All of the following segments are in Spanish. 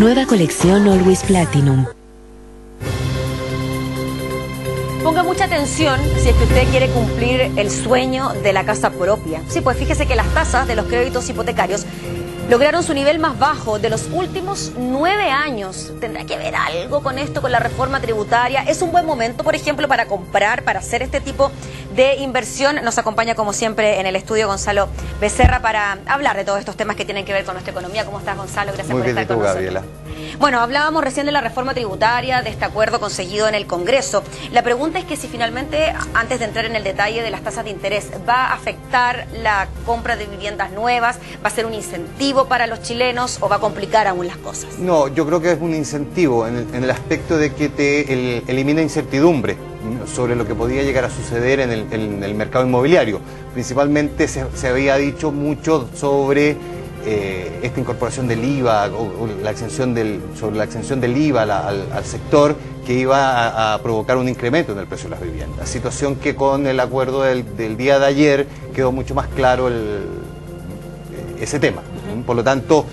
Nueva colección Always Platinum. Ponga mucha atención si es que usted quiere cumplir el sueño de la casa propia. Sí, pues fíjese que las tasas de los créditos hipotecarios lograron su nivel más bajo de los últimos 9 años. ¿Tendrá que ver algo con esto, con la reforma tributaria? ¿Es un buen momento, por ejemplo, para comprar, para hacer este tipo de inversión? Nos acompaña, como siempre, en el estudio Gonzalo Becerra para hablar de todos estos temas que tienen que ver con nuestra economía. ¿Cómo estás, Gonzalo? Gracias por estar con nosotros. Gabriela. Bueno, hablábamos recién de la reforma tributaria, de este acuerdo conseguido en el Congreso. La pregunta es que si finalmente, antes de entrar en el detalle de las tasas de interés, ¿va a afectar la compra de viviendas nuevas? ¿Va a ser un incentivo para los chilenos o va a complicar aún las cosas? No, yo creo que es un incentivo en el aspecto de que te elimina incertidumbre sobre lo que podía llegar a suceder en el mercado inmobiliario. Principalmente se había dicho mucho sobre esta incorporación del IVA o la exención sobre la exención del IVA al sector, que iba a provocar un incremento en el precio de las viviendas. Situación que con el acuerdo del día de ayer quedó mucho más claro ese tema. Por lo tanto,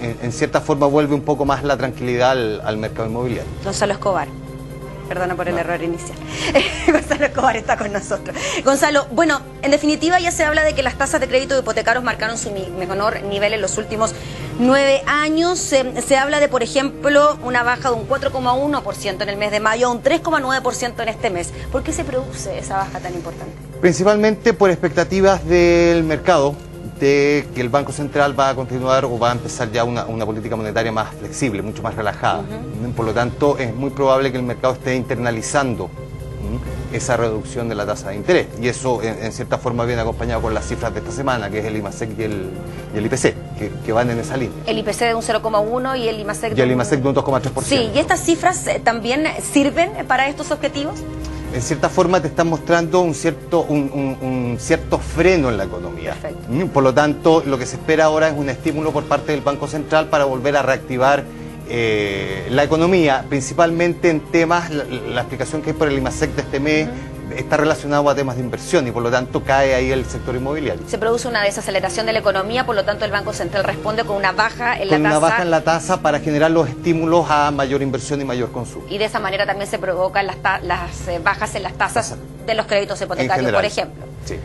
en cierta forma vuelve un poco más la tranquilidad al mercado inmobiliario. Gonzalo Escobar. Perdona por el error inicial. Gonzalo Escobar está con nosotros. Gonzalo, bueno, en definitiva ya se habla de que las tasas de crédito hipotecarios marcaron su menor nivel en los últimos 9 años. Se habla de, por ejemplo, una baja de un 4,1% en el mes de mayo a un 3,9% en este mes. ¿Por qué se produce esa baja tan importante? Principalmente por expectativas del mercado, de que el Banco Central va a continuar o va a empezar ya una política monetaria más flexible, mucho más relajada. Por lo tanto, es muy probable que el mercado esté internalizando esa reducción de la tasa de interés. Y eso, en cierta forma, viene acompañado con las cifras de esta semana, que es el IMASEC y el IPC, que van en esa línea. El IPC de un 0,1 y el IMASEC de un 2,3%. Sí, ¿y estas cifras también sirven para estos objetivos? En cierta forma te están mostrando un cierto freno en la economía. Perfecto. Por lo tanto, lo que se espera ahora es un estímulo por parte del Banco Central para volver a reactivar la economía, principalmente en temas, la explicación que hay por el IMASEC de este mes está relacionado a temas de inversión y por lo tanto cae ahí el sector inmobiliario. Se produce una desaceleración de la economía, por lo tanto el Banco Central responde con una baja en la tasa. Con una baja en la tasa para generar los estímulos a mayor inversión y mayor consumo. Y de esa manera también se provocan las bajas en las tasas de los créditos hipotecarios, por ejemplo. Sí.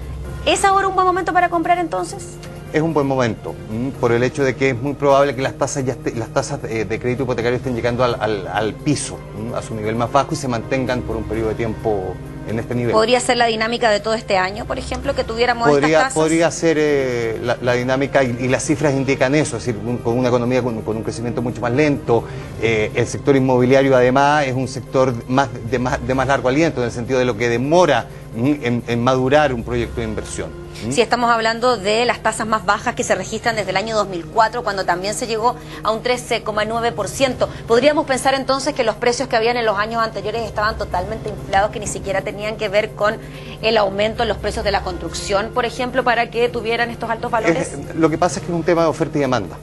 ¿Es ahora un buen momento para comprar entonces? Es un buen momento, por el hecho de que es muy probable que las tasas de crédito hipotecario estén llegando al piso, a su nivel más bajo y se mantengan por un periodo de tiempo en este nivel. ¿Podría ser la dinámica de todo este año, por ejemplo, que tuviéramos estas tasas? Podría ser la dinámica y las cifras indican eso, es decir, con una economía con un crecimiento mucho más lento. El sector inmobiliario además es un sector de más largo aliento, en el sentido de lo que demora en madurar un proyecto de inversión. Sí, estamos hablando de las tasas más bajas que se registran desde el año 2004, cuando también se llegó a un 13,9%. ¿Podríamos pensar entonces que los precios que habían en los años anteriores estaban totalmente inflados, que ni siquiera tenían que ver con el aumento en los precios de la construcción, por ejemplo, para que tuvieran estos altos valores? Lo que pasa es que es un tema de oferta y demanda.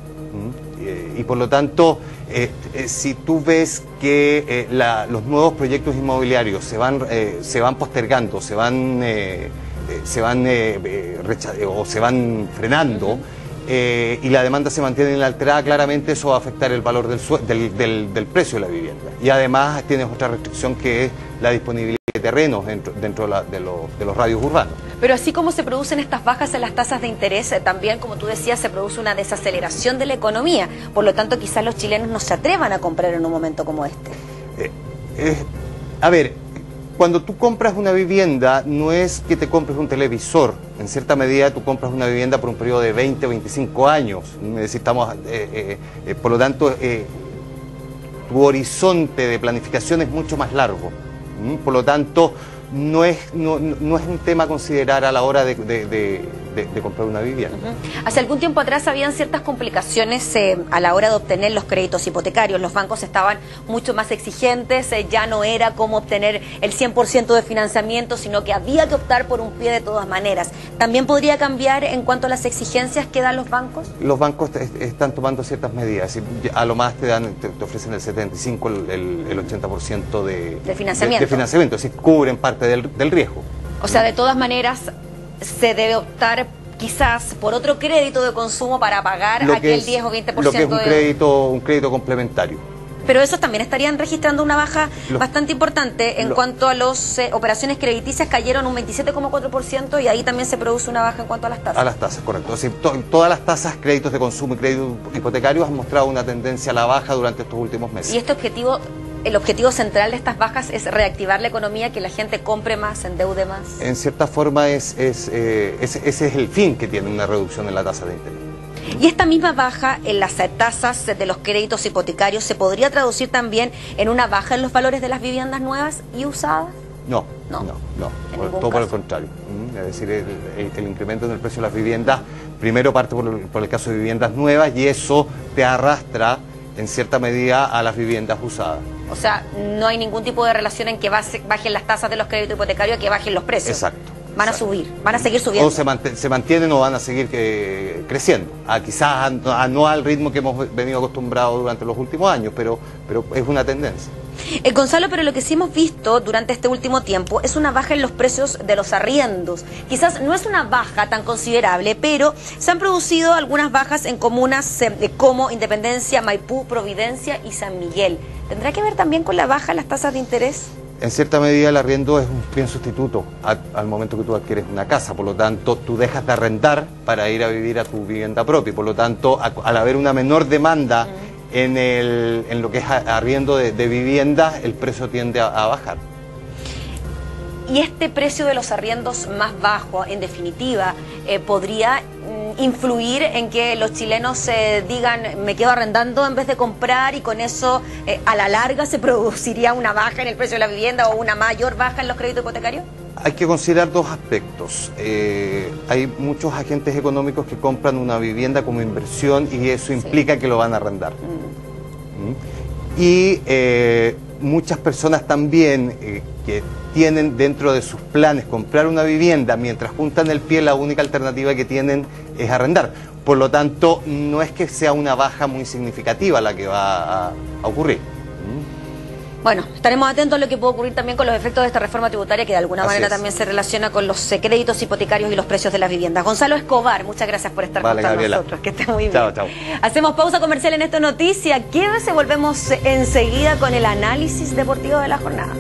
Y por lo tanto, si tú ves que los nuevos proyectos inmobiliarios se van postergando, se van frenando y la demanda se mantiene inalterada, claramente eso va a afectar el valor del precio de la vivienda. Y además tienes otra restricción, que es la disponibilidad de terrenos dentro de los radios urbanos. Pero así como se producen estas bajas en las tasas de interés, también, como tú decías, se produce una desaceleración de la economía. Por lo tanto, quizás los chilenos no se atrevan a comprar en un momento como este. A ver, cuando tú compras una vivienda, no es que te compres un televisor. En cierta medida, tú compras una vivienda por un periodo de 20 o 25 años. Es decir, por lo tanto, tu horizonte de planificación es mucho más largo. Por lo tanto, no es un tema a considerar a la hora de comprar una vivienda. Hace algún tiempo atrás habían ciertas complicaciones a la hora de obtener los créditos hipotecarios. Los bancos estaban mucho más exigentes, ya no era como obtener el 100% de financiamiento, sino que había que optar por un pie de todas maneras. ¿También podría cambiar en cuanto a las exigencias que dan los bancos? Los bancos están tomando ciertas medidas. A lo más te ofrecen el 75%, el 80% de financiamiento. Es decir, cubren parte del riesgo. O sea, de todas maneras, se debe optar quizás por otro crédito de consumo para pagar aquel 10 o 20%. Lo que es un crédito complementario. Pero esos también estarían registrando una baja bastante importante en cuanto a las operaciones crediticias, cayeron un 27,4% y ahí también se produce una baja en cuanto a las tasas. A las tasas, correcto. Es decir, todas las tasas, créditos de consumo y créditos hipotecarios han mostrado una tendencia a la baja durante estos últimos meses. Y el objetivo central de estas bajas es reactivar la economía, que la gente compre más, se endeude más. En cierta forma ese es el fin que tiene una reducción en la tasa de interés. Y esta misma baja en las tasas de los créditos hipotecarios se podría traducir también en una baja en los valores de las viviendas nuevas y usadas. No, todo por el contrario. Es decir, el incremento en el precio de las viviendas, primero parte por el caso de viviendas nuevas y eso te arrastra en cierta medida a las viviendas usadas. O sea, no hay ningún tipo de relación en que bajen las tasas de los créditos hipotecarios, que bajen los precios. Exacto. Van a subir, van a seguir subiendo. O se mantienen o van a seguir creciendo. Quizás no al ritmo que hemos venido acostumbrados durante los últimos años, pero es una tendencia. Gonzalo, pero lo que sí hemos visto durante este último tiempo es una baja en los precios de los arriendos. Quizás no es una baja tan considerable, pero se han producido algunas bajas en comunas como Independencia, Maipú, Providencia y San Miguel. ¿Tendrá que ver también con la baja en las tasas de interés? En cierta medida el arriendo es un bien sustituto al momento que tú adquieres una casa, por lo tanto tú dejas de arrendar para ir a vivir a tu vivienda propia, por lo tanto al haber una menor demanda en lo que es arriendo de vivienda, el precio tiende a bajar. Y este precio de los arriendos más bajo, en definitiva, podría influir en que los chilenos digan, me quedo arrendando en vez de comprar, y con eso a la larga se produciría una baja en el precio de la vivienda o una mayor baja en los créditos hipotecarios? Hay que considerar dos aspectos. Hay muchos agentes económicos que compran una vivienda como inversión y eso implica que lo van a arrendar. Y muchas personas también que tienen dentro de sus planes comprar una vivienda, mientras juntan el pie, la única alternativa que tienen es arrendar. Por lo tanto, no es que sea una baja muy significativa la que va a ocurrir. Bueno, estaremos atentos a lo que puede ocurrir también con los efectos de esta reforma tributaria, que de alguna manera también se relaciona con los créditos hipotecarios y los precios de las viviendas. Gonzalo Escobar, muchas gracias por estar con nosotros. Que esté muy bien. Chao, chao. Hacemos pausa comercial en esta noticia. Quédese, volvemos enseguida con el análisis deportivo de la jornada.